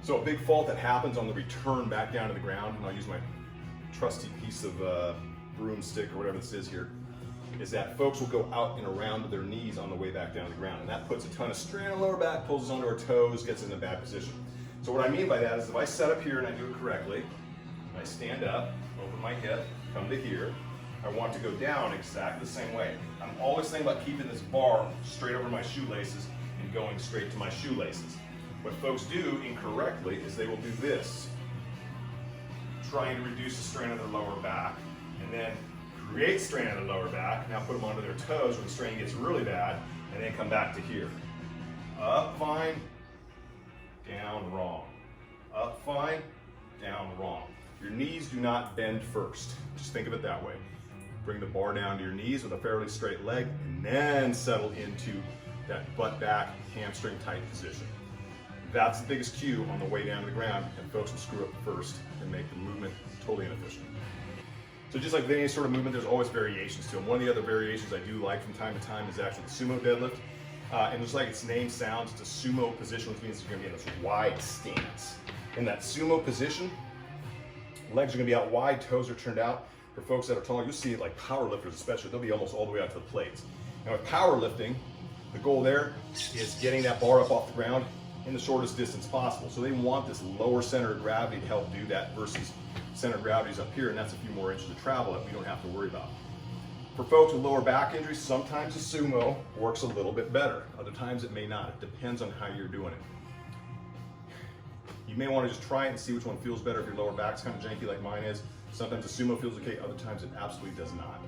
So a big fault that happens on the return back down to the ground, and I'll use my trusty piece of broomstick or whatever this is here, is that folks will go out and around to their knees on the way back down to the ground, and that puts a ton of strain on the lower back, pulls us onto our toes, gets in a bad position. So what I mean by that is if I set up here and I do it correctly, I stand up, open my hip, come to here, I want to go down exactly the same way. I'm always thinking about keeping this bar straight over my shoelaces and going straight to my shoelaces. What folks do incorrectly is they will do this, trying to reduce the strain on their lower back, and then create strain on the lower back, now put them onto their toes when the strain gets really bad, and then come back to here. Up, fine, down, wrong. Up, fine, down, wrong. Your knees do not bend first. Just think of it that way. Bring the bar down to your knees with a fairly straight leg, and then settle into that butt back, hamstring tight position. That's the biggest cue on the way down to the ground, and folks will screw up first and make the movement totally inefficient. So just like with any sort of movement, there's always variations to them. One of the other variations I do like from time to time is actually the sumo deadlift. And just like its name sounds, it's a sumo position, which means you're gonna be in this wide stance. In that sumo position, legs are gonna be out wide, toes are turned out. For folks that are taller, you'll see it like power lifters especially, they'll be almost all the way out to the plates. Now with powerlifting, the goal there is getting that bar up off the ground in the shortest distance possible. So they want this lower center of gravity to help do that versus center of gravity is up here, and that's a few more inches of travel that we don't have to worry about. For folks with lower back injuries, sometimes the sumo works a little bit better. Other times it may not. It depends on how you're doing it. You may want to just try it and see which one feels better if your lower back's kind of janky like mine is. Sometimes the sumo feels okay, other times it absolutely does not.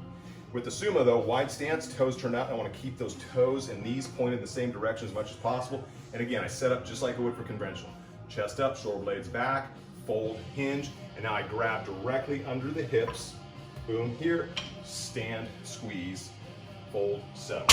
With the sumo though, wide stance, toes turned out. I want to keep those toes and knees pointed in the same direction as much as possible. And again, I set up just like I would for conventional. Chest up, shoulder blades back, fold, hinge, and now I grab directly under the hips. Boom, here, stand, squeeze, fold, settle.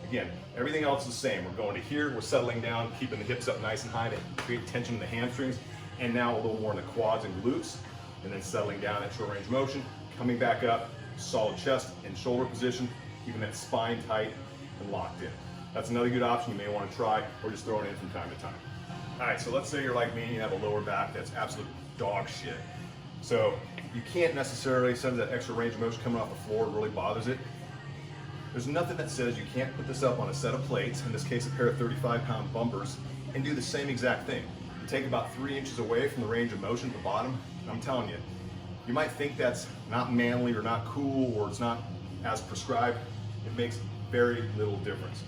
Again, everything else is the same. We're going to here, we're settling down, keeping the hips up nice and high to create tension in the hamstrings, and now a little more in the quads and glutes, and then settling down at short range motion, coming back up, solid chest and shoulder position, keeping that spine tight and locked in. That's another good option you may want to try, or just throw it in from time to time. All right, so let's say you're like me and you have a lower back that's absolute dog shit. So you can't necessarily, some of that extra range of motion coming off the floor really bothers it. There's nothing that says you can't put this up on a set of plates, in this case a pair of 35-pound bumpers, and do the same exact thing. You take about 3 inches away from the range of motion at the bottom, and I'm telling you, you might think that's not manly or not cool or it's not as prescribed. It makes very little difference.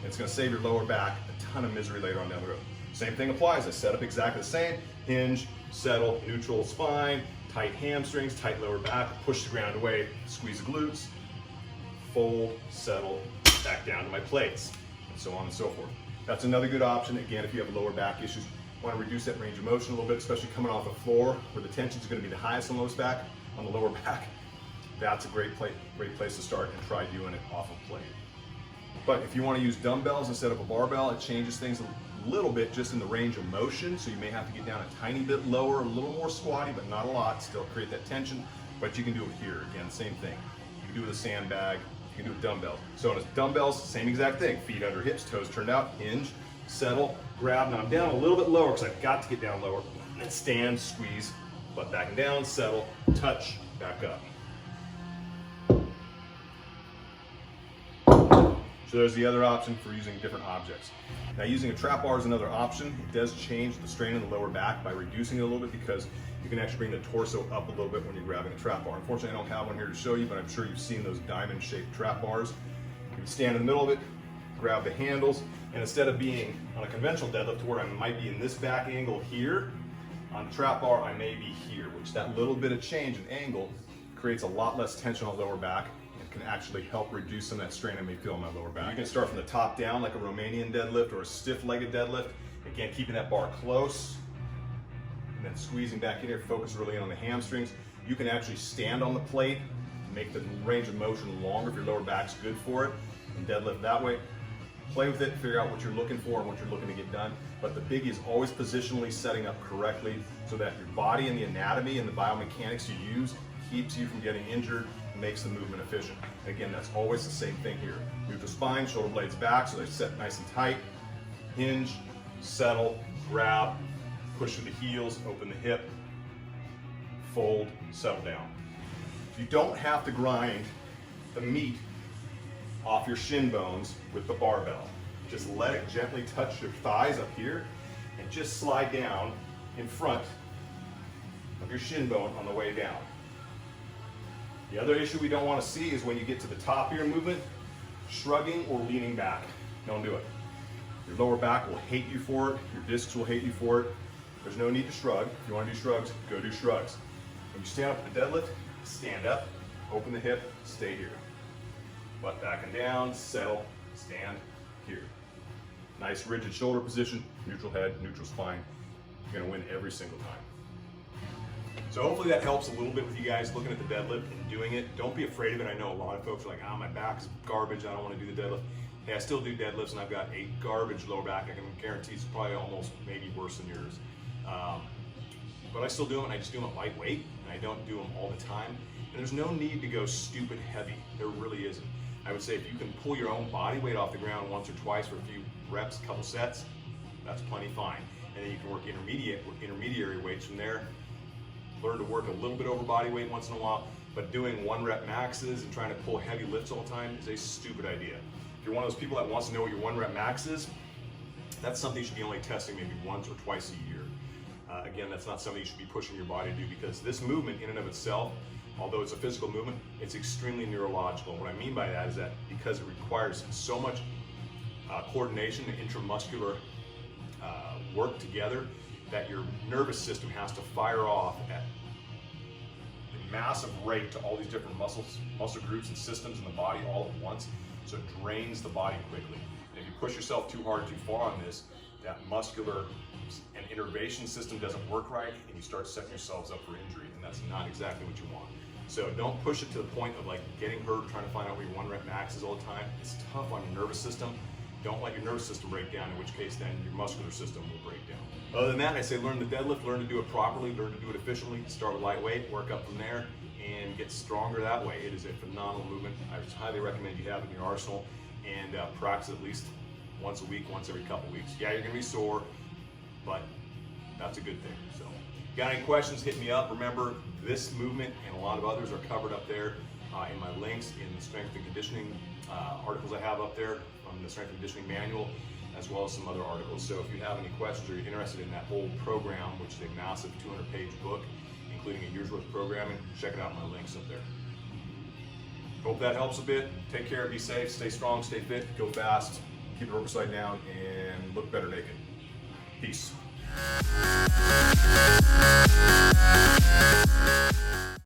It's gonna save your lower back a ton of misery later on down the road. Same thing applies. I set up exactly the same. Hinge, settle, neutral spine, tight hamstrings, tight lower back, push the ground away, squeeze the glutes, fold, settle, back down to my plates, and so on and so forth. That's another good option. Again, if you have lower back issues, want to reduce that range of motion a little bit, especially coming off the floor where the tension is going to be the highest on the lower back. That's a great place to start and try doing it off a plate. But if you want to use dumbbells instead of a barbell, it changes things a little bit just in the range of motion. So you may have to get down a tiny bit lower, a little more squatty, but not a lot. Still create that tension, but you can do it here. Again, same thing. You can do it with a sandbag, you can do it with dumbbells. So on dumbbells, same exact thing. Feet under hips, toes turned out, hinge, settle, grab. Now I'm down a little bit lower because I've got to get down lower. And then stand, squeeze, butt back and down, settle, touch, back up. So there's the other option for using different objects. Now using a trap bar is another option. It does change the strain in the lower back by reducing it a little bit because you can actually bring the torso up a little bit when you're grabbing a trap bar. Unfortunately, I don't have one here to show you, but I'm sure you've seen those diamond-shaped trap bars. You can stand in the middle of it, grab the handles, and instead of being on a conventional deadlift where I might be in this back angle here, on the trap bar I may be here, which that little bit of change in angle creates a lot less tension on the lower back and can actually help reduce some of that strain I may feel on my lower back. You can start from the top down like a Romanian deadlift or a stiff-legged deadlift. Again, keeping that bar close and then squeezing back in here, focus really in on the hamstrings. You can actually stand on the plate, make the range of motion longer if your lower back's good for it, and deadlift that way. Play with it, figure out what you're looking for and what you're looking to get done. But the biggie is always positionally setting up correctly so that your body and the anatomy and the biomechanics you use keeps you from getting injured and makes the movement efficient. Again, that's always the same thing here. Move the spine, shoulder blades back so they're set nice and tight. hinge, settle, grab, push through the heels, open the hip, fold, settle down. You don't have to grind the meat off your shin bones with the barbell. Just let it gently touch your thighs up here and just slide down in front of your shin bone on the way down. The other issue we don't want to see is when you get to the top of your movement, shrugging or leaning back. Don't do it. Your lower back will hate you for it. Your discs will hate you for it. There's no need to shrug. If you want to do shrugs, go do shrugs. When you stand up for the deadlift, stand up, open the hip, stay here. Butt back and down, settle, stand here. Nice rigid shoulder position, neutral head, neutral spine. You're gonna win every single time. So hopefully that helps a little bit with you guys looking at the deadlift and doing it. Don't be afraid of it. I know a lot of folks are like, my back's garbage, I don't wanna do the deadlift. Hey, I still do deadlifts and I've got a garbage lower back. I can guarantee it's probably almost maybe worse than yours. But I still do them, and I just do them at lightweight, and I don't do them all the time. And there's no need to go stupid heavy. There really isn't. I would say if you can pull your own body weight off the ground once or twice for a few reps, a couple sets, that's plenty fine. And then you can work intermediary weights from there. Learn to work a little bit over body weight once in a while, but doing 1 rep maxes and trying to pull heavy lifts all the time is a stupid idea. If you're one of those people that wants to know what your 1 rep max is, that's something you should be only testing maybe once or twice a year. Again, that's not something you should be pushing your body to do, because this movement in and of itself, although it's a physical movement, it's extremely neurological. What I mean by that is that because it requires so much coordination and intramuscular work together, that your nervous system has to fire off at a massive rate to all these different muscle groups and systems in the body all at once, so it drains the body quickly. And if you push yourself too hard, too far on this, that muscular and innervation system doesn't work right, and you start setting yourselves up for injury, and that's not exactly what you want. So don't push it to the point of like getting hurt, trying to find out where your 1 rep max is all the time. It's tough on your nervous system. Don't let your nervous system break down, in which case then your muscular system will break down. Other than that, I say learn the deadlift, learn to do it properly, learn to do it efficiently. Start with lightweight, work up from there, and get stronger that way. It is a phenomenal movement. I highly recommend you have it in your arsenal, and practice at least once a week, once every couple weeks. Yeah, you're gonna be sore, but that's a good thing. So, got any questions, hit me up. Remember, this movement and a lot of others are covered up there in my links in the strength and conditioning articles I have up there from the strength and conditioning manual, as well as some other articles. So if you have any questions or you're interested in that whole program, which is a massive 200-page book, including a year's worth of programming, check it out in my links up there. Hope that helps a bit. Take care, be safe, stay strong, stay fit, go fast, keep the work side down, and look better naked. Peace.